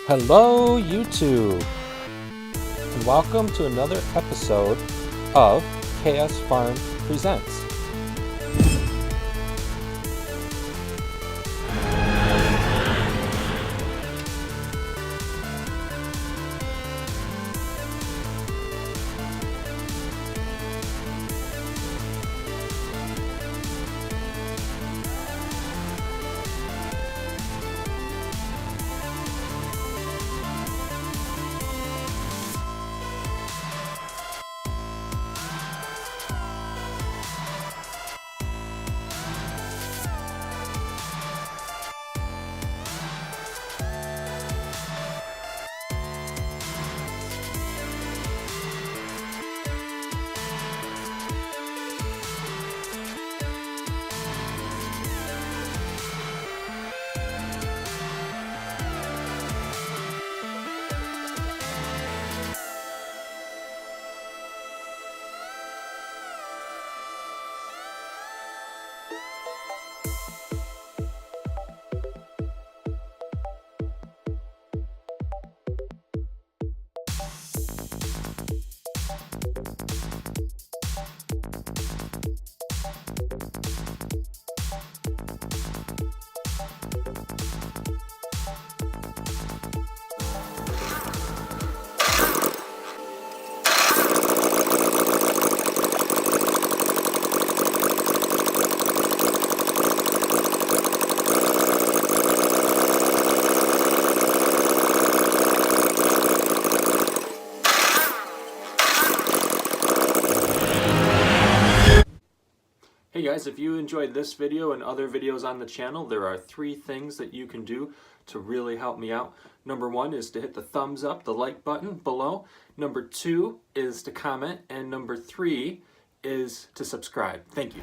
Hello, YouTube, and welcome to another episode of KS Farm Presents. Hey guys, if you enjoyed this video and other videos on the channel, there are 3 things that you can do to really help me out. Number 1 is to hit the thumbs up, the like button below. Number 2 is to comment, and number 3 is to subscribe. Thank you.